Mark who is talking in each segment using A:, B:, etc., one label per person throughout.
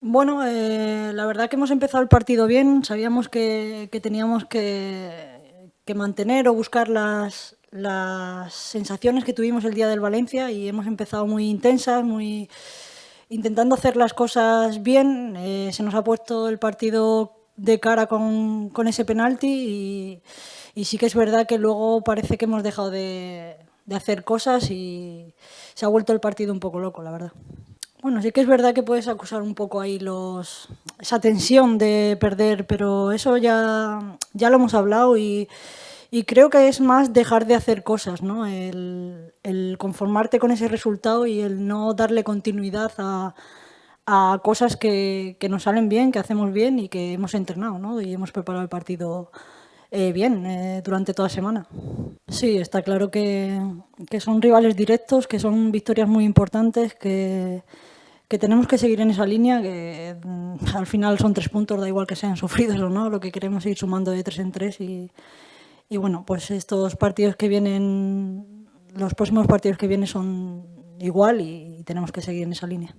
A: Bueno, la verdad que hemos empezado el partido bien. Sabíamos que teníamos que mantener o buscar las sensaciones que tuvimos el día del Valencia y hemos empezado muy intensas, muy intentando hacer las cosas bien. Se nos ha puesto el partido de cara con ese penalti y sí que es verdad que luego parece que hemos dejado de hacer cosas y se ha vuelto el partido un poco loco, la verdad. Bueno, sí que es verdad que puedes acusar un poco ahí esa tensión de perder, pero eso ya lo hemos hablado y creo que es más dejar de hacer cosas, ¿no? El conformarte con ese resultado y el no darle continuidad a cosas que nos salen bien, que hacemos bien y que hemos entrenado, ¿no? Y hemos preparado el partido bien durante toda la semana. Sí, está claro que son rivales directos, que son victorias muy importantes, que tenemos que seguir en esa línea, que al final son 3 puntos, da igual que sean sufridos o no, lo que queremos es ir sumando de 3 en 3 y bueno, pues estos partidos que vienen, los próximos partidos que vienen son igual y tenemos que seguir en esa línea.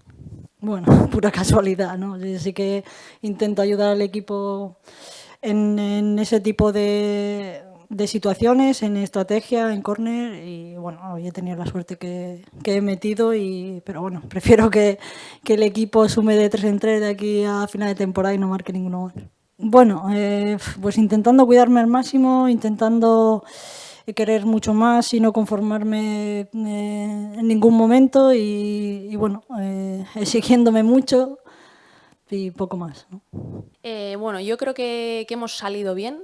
A: Bueno, pura casualidad, ¿no? Yo sí que intento ayudar al equipo en ese tipo de situaciones, en estrategia, en córner y bueno, hoy he tenido la suerte que he metido pero bueno, prefiero que el equipo sume de 3 en 3 de aquí a final de temporada y no marque ninguno más. Bueno, pues intentando cuidarme al máximo, intentando querer mucho más y no conformarme en ningún momento y bueno, exigiéndome mucho y poco más, ¿no?
B: Bueno, yo creo que hemos salido bien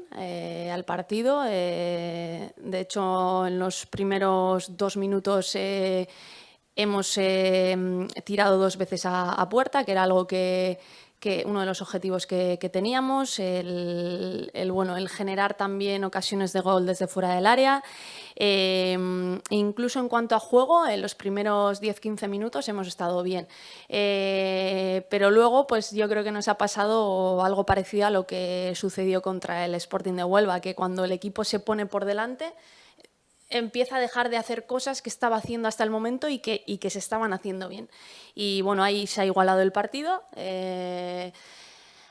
B: al partido. De hecho, en los primeros 2 minutos hemos tirado 2 veces a puerta, que era algo que uno de los objetivos que teníamos, bueno, el generar también ocasiones de gol desde fuera del área. Incluso en cuanto a juego, en los primeros 10-15 minutos hemos estado bien. Pero luego, pues yo creo que nos ha pasado algo parecido a lo que sucedió contra el Sporting de Huelva, que cuando el equipo se pone por delante, empieza a dejar de hacer cosas que estaba haciendo hasta el momento y que se estaban haciendo bien. Y bueno, ahí se ha igualado el partido.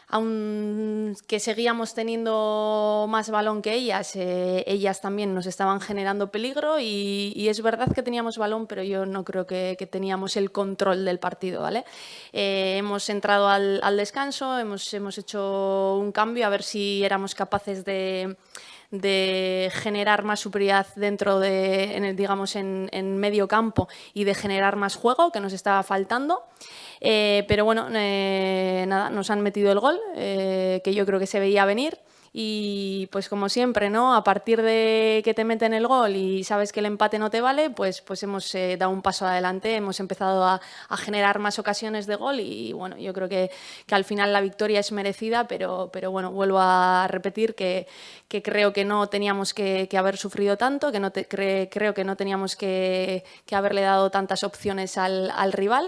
B: Aunque seguíamos teniendo más balón que ellas también nos estaban generando peligro y es verdad que teníamos balón, pero yo no creo que teníamos el control del partido, ¿vale? Hemos entrado al descanso, hemos hecho un cambio a ver si éramos capaces de generar más superioridad dentro digamos, en medio campo y de generar más juego, que nos estaba faltando. Pero bueno, nada, nos han metido el gol, que yo creo que se veía venir. Y pues como siempre, ¿no? A partir de que te meten el gol y sabes que el empate no te vale, pues hemos dado un paso adelante, hemos empezado a generar más ocasiones de gol y bueno, yo creo que al final la victoria es merecida, pero bueno, vuelvo a repetir que creo que no teníamos que haber sufrido tanto, que creo que no teníamos que haberle dado tantas opciones al rival.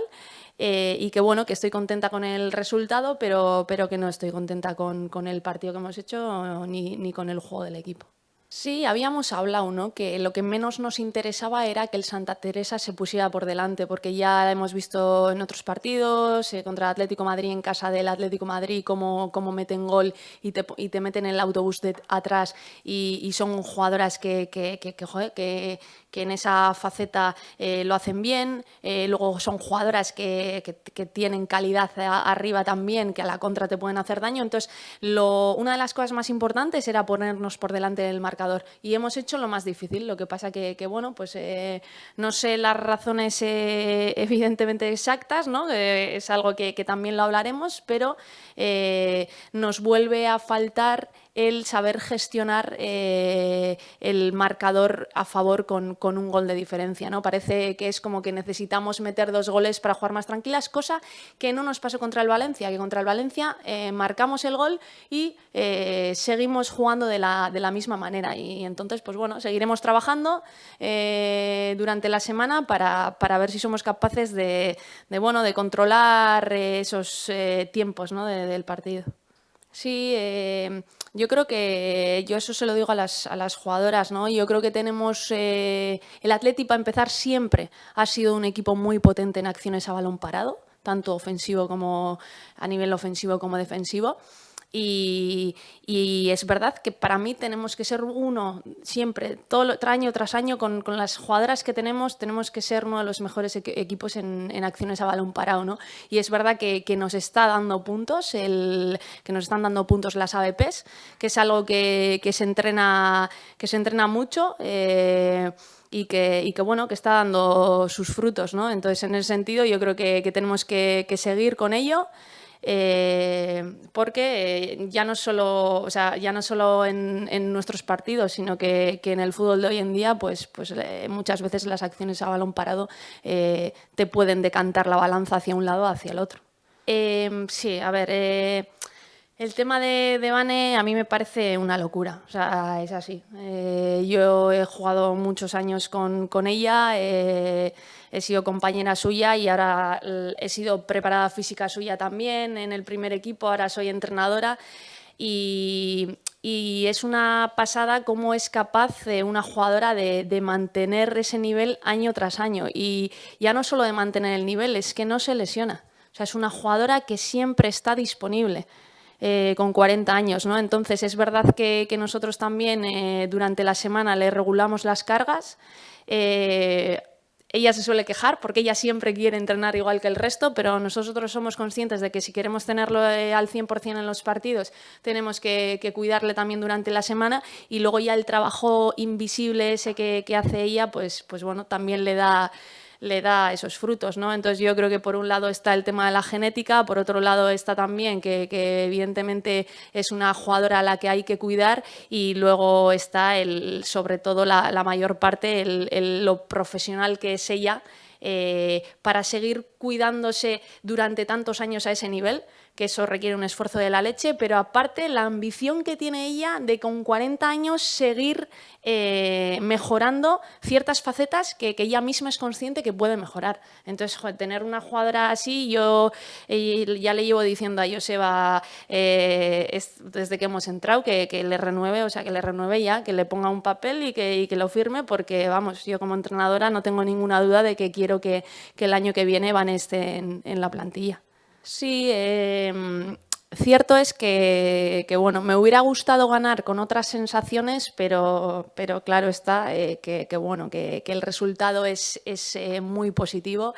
B: Y que bueno, que estoy contenta con el resultado, pero que no estoy contenta con el partido que hemos hecho ni con el juego del equipo. Sí, habíamos hablado, ¿no? Que lo que menos nos interesaba era que el Santa Teresa se pusiera por delante, porque ya hemos visto en otros partidos, contra el Atlético de Madrid, en casa del Atlético de Madrid, cómo meten gol y te meten en el autobús de atrás y son jugadoras joder, que en esa faceta lo hacen bien. Luego son jugadoras que tienen calidad arriba también, que a la contra te pueden hacer daño. Entonces, una de las cosas más importantes era ponernos por delante del marcador y hemos hecho lo más difícil. Lo que pasa que bueno, pues no sé las razones evidentemente exactas, ¿no? Es algo que también lo hablaremos, pero nos vuelve a faltar el saber gestionar el marcador a favor con un gol de diferencia, ¿no? Parece que es como que necesitamos meter 2 goles para jugar más tranquilas, cosa que no nos pasó contra el Valencia, que contra el Valencia marcamos el gol y seguimos jugando de la misma manera. Y entonces, pues bueno, seguiremos trabajando durante la semana para ver si somos capaces de controlar esos tiempos, ¿no? del partido. Sí, yo creo que yo eso se lo digo a las jugadoras, ¿no? Yo creo que tenemos el Atleti, para empezar, siempre ha sido un equipo muy potente en acciones a balón parado. tanto ofensivo como a nivel ofensivo como defensivo. Y es verdad que para mí tenemos que ser uno siempre, año tras año, con las jugadoras que tenemos que ser uno de los mejores equipos en acciones a balón parado, ¿no? Y es verdad que nos está dando puntos, que nos están dando puntos las AVPs, que es algo que se entrena mucho. Y que bueno, que está dando sus frutos, ¿no? Entonces, en ese sentido, yo creo que tenemos que seguir con ello. Porque ya no solo, ya no solo en nuestros partidos, sino que en el fútbol de hoy en día, pues muchas veces las acciones a balón parado te pueden decantar la balanza hacia un lado o hacia el otro. Sí, a ver, el tema de Vane a mí me parece una locura, o sea, es así. Yo he jugado muchos años con ella, he sido compañera suya y ahora he sido preparada física suya también en el primer equipo, ahora soy entrenadora y es una pasada cómo es capaz una jugadora de mantener ese nivel año tras año y ya no solo de mantener el nivel, es que no se lesiona. O sea, es una jugadora que siempre está disponible. Con 40 años, ¿no? Entonces, es verdad que nosotros también durante la semana le regulamos las cargas. Ella se suele quejar porque ella siempre quiere entrenar igual que el resto, pero nosotros somos conscientes de que si queremos tenerlo al 100% en los partidos, tenemos que cuidarle también durante la semana y luego ya el trabajo invisible ese que hace ella, pues bueno, también le da esos frutos, ¿no? Entonces yo creo que por un lado está el tema de la genética, por otro lado está también que evidentemente es una jugadora a la que hay que cuidar y luego está sobre todo la mayor parte, lo profesional que es ella para seguir cuidándose durante tantos años a ese nivel, que eso requiere un esfuerzo de la leche, pero aparte la ambición que tiene ella de con 40 años seguir mejorando ciertas facetas que ella misma es consciente que puede mejorar. Entonces, joder, tener una jugadora así, yo ya le llevo diciendo a Joseba desde que hemos entrado que le renueve, o sea, que le renueve ya, que le ponga un papel y que lo firme, porque, vamos, yo como entrenadora no tengo ninguna duda de que quiero que el año que viene Vane esté en la plantilla. Sí, cierto es que bueno, me hubiera gustado ganar con otras sensaciones, pero claro está bueno, que el resultado es muy positivo.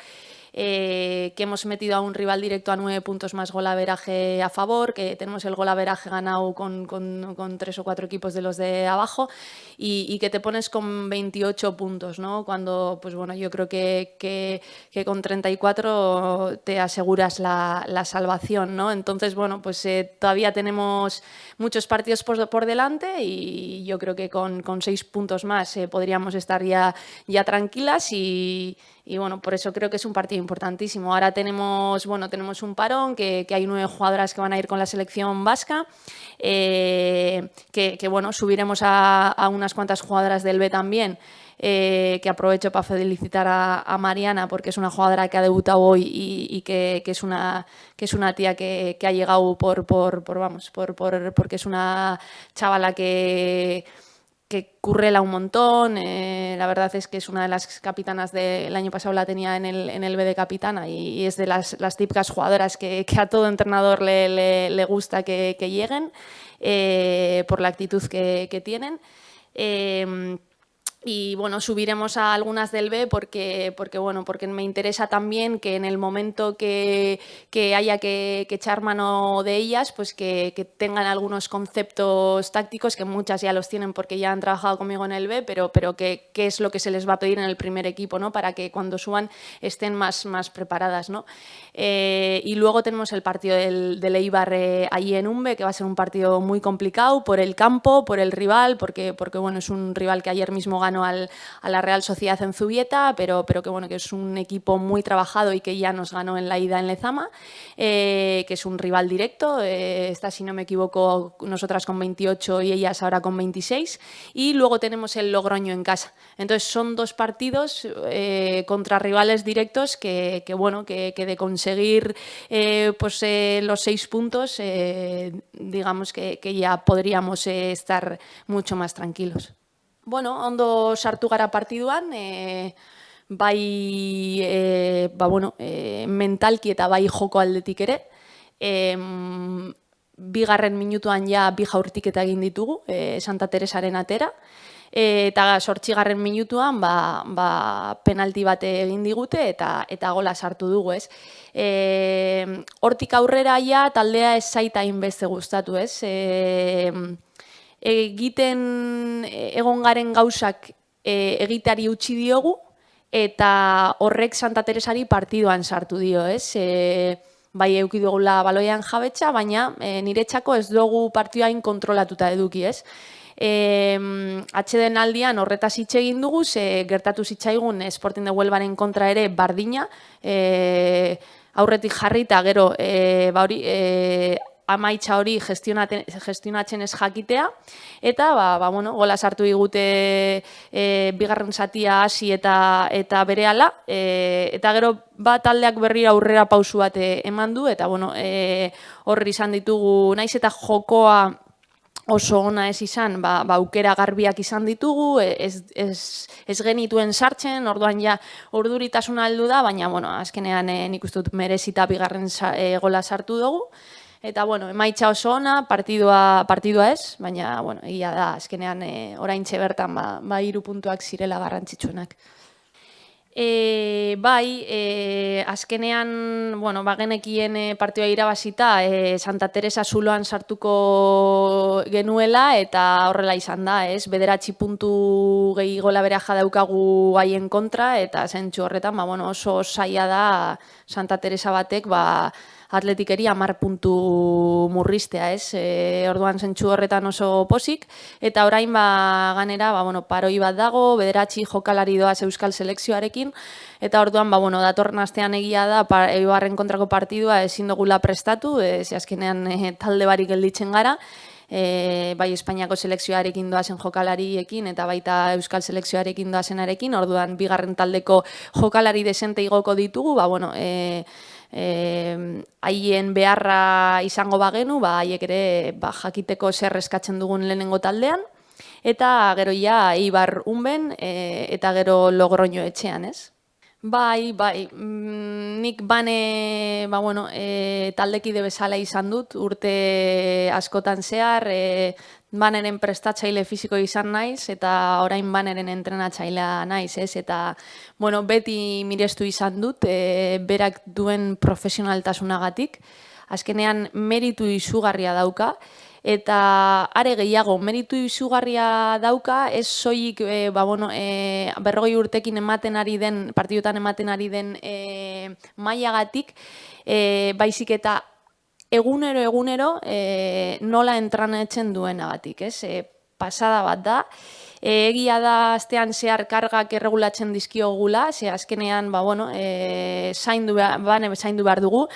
B: Que hemos metido a un rival directo a 9 puntos más golaveraje a favor, que tenemos el golaveraje ganado con 3 o 4 equipos de los de abajo y que te pones con 28 puntos, ¿no? Cuando, pues bueno, yo creo que con 34 te aseguras la salvación, ¿no? Entonces, bueno, pues todavía tenemos muchos partidos por delante y yo creo que con 6 puntos más podríamos estar ya tranquilas y bueno, por eso creo que es un partido importantísimo. Ahora tenemos un parón, que hay 9 jugadoras que van a ir con la selección vasca, que bueno, subiremos a unas cuantas jugadoras del B también, que aprovecho para felicitar a Mariana porque es una jugadora que ha debutado hoy y que es una tía que ha llegado porque es una chavala que currela un montón, la verdad es que es una de las capitanas del año pasado, la tenía en el B de capitana y es de las típicas jugadoras que a todo entrenador le gusta que lleguen por la actitud que tienen. Y bueno, subiremos a algunas del B porque me interesa también que en el momento que haya que echar mano de ellas, pues que tengan algunos conceptos tácticos, que muchas ya los tienen porque ya han trabajado conmigo en el B, pero que es lo que se les va a pedir en el primer equipo, ¿no? Para que cuando suban estén más preparadas, ¿no? Y luego tenemos el partido del Eibar allí en Umbe, que va a ser un partido muy complicado por el campo, por el rival, porque bueno, es un rival que ayer mismo ganó a la Real Sociedad en Zubieta, pero que bueno, que es un equipo muy trabajado y que ya nos ganó en la ida en Lezama, que es un rival directo, está, si no me equivoco, nosotras con 28 y ellas ahora con 26, y luego tenemos el Logroño en casa. Entonces son 2 partidos contra rivales directos que bueno, que de conseguir los 6 puntos, digamos que ya podríamos estar mucho más tranquilos. Bueno, ondo sartu gara partiduan, bai mentalki eta bai joko aldetik ere. Bigarren minutuan ja bi jaurtiketa egin ditugu, Santa Teresaren atera, eta 8. minutuan penalti bat egin digute eta gola sartu dugu, ez. Hortik aurrera ja taldea ez zaita hainbeste gustatu, ez. Egiten egon garen gauzak egiteari utzi diogu, eta horrek Santa Teresari partidoan sartu dio, ez. Bai eduki dugula baloian jabetza, baina niretzako ez dugu partioain kontrolatuta eduki, ez. Atxeden aldian horretaz hitz egin dugu, ze gertatu zitzaigun Sporting de Huelvaren kontra ere bardina, aurretik jarri eta gero amaitza hori gestionatzen ez jakitea, eta gola sartu digute bigarren zatia hasi eta berehala, eta gero taldeak berriro aurrera pausu bat eman du, eta horri izan ditugu, naiz eta jokoa oso ona ez izan, aukera garbiak izan ditugu, ez genituen sartzen, orduan ja urduritasuna heldu da, baina azkenean nik uste dut merezita bigarren gola sartu dugu. Eta, emaitza oso ona, partidua ez, baina, egia da, azkenean oraintxe bertan 3 puntuak zirela garrantzitsuenak. Azkenean, bagenekien partidua irabazita, Santa Teresa zuloan sartuko genuela, eta horrela izan da, ez, 9 puntu gehi gola beraja daukagu haien kontra, eta zentzu horretan, oso zaila da Santa Teresa batek, atletikeri 10 puntu murriztea, ez? Orduan zentzu horretan oso posik, eta orain ganera paroi bat dago, 9 jokalari doaz Euskal Selekzioarekin, eta orduan datorren astean egia da Eibarren kontrako partidua ezin dugula prestatu, azkenean talde barik gelditzen gara, bai Espainiako selekzioarekin doazen jokalariekin eta baita Euskal Selekzioarekin doazenarekin, orduan bigarren taldeko jokalari desente igoko ditugu, haien beharra izango bagenu, haiek ere jakiteko zer eskatzen dugun lehenengo taldean, eta gero ja Eibar unben eta gero Logroño etxean, ez? Bai, nik bane taldekide bezala izan dut, urte askotan zehar, baneren prestatzaile fisiko izan naiz, eta orain baneren entrenatzailea naiz, ez? Eta, beti mirestu izan dut, berak duen profesionaltasunagatik, azkenean meritu izugarria dauka, eta are gehiago, meritu izugarria dauka, ez soilik 40 urtekin ematen ari den, partidutan ematen ari den mailagatik, baizik eta egunero nola entrenatzen duenagatik, ez? Pasada bat da, egia da astean zehar kargak erregulatzen dizkiogula, ze azkenean zaindu behar dugu,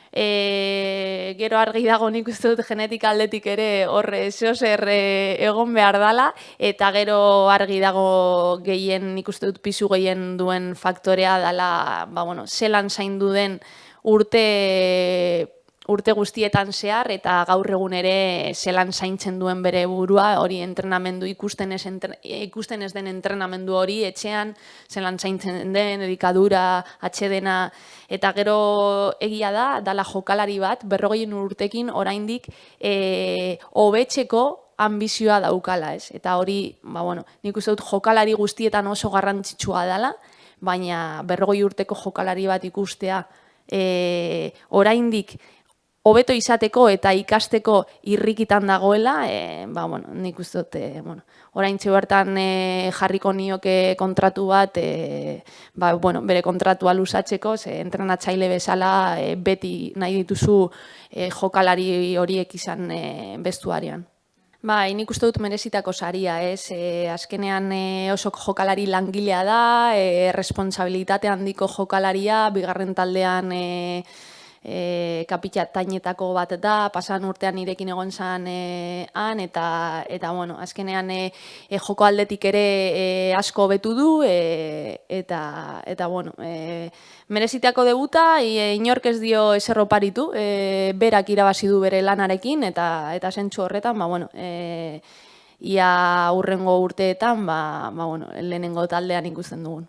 B: gero argi dago nik uste dut genetika aldetik ere horre zeozer egon behar dala, eta gero argi dago nik uste dut pisu gehien duen faktorea dala, zelan zaindu den urte guztietan zehar, eta gaur egun ere zelan zaintzen duen bere burua, hori entrenamendu ikusten ez den entrenamendu hori etxean, zelan zaintzen den, edikadura, atxedena, eta gero egia da, dala jokalari bat, 40 urtekin oraindik hobetzeko ambizioa daukala, ez? Eta hori, nik uste dut jokalari guztietan oso garrantzitsua dela, baina 40 urteko jokalari bat ikustea oraindik hobeto izateko eta ikasteko irrikitan dagoela, nik uste dut, oraintxe bertan jarriko nioke kontratu bat, bere kontratua luzatzeko, entrenatzaile bezala beti nahi dituzu jokalari horiek izan bestuarian. Nik uste dut merezitako saria, ez? Azkenean oso jokalari langilea da, responsabilitate handiko jokalaria, bigarren taldean kapitatainetako bat da, pasan urtean nirekin egon zan han, eta azkenean joko aldetik ere asko hobetu du, eta merezitako debuta, inork ez dio ezer oparitu, berak irabazi du bere lanarekin, eta zentzu horretan, ia hurrengo urteetan, lehenengo taldean ikusten dugun.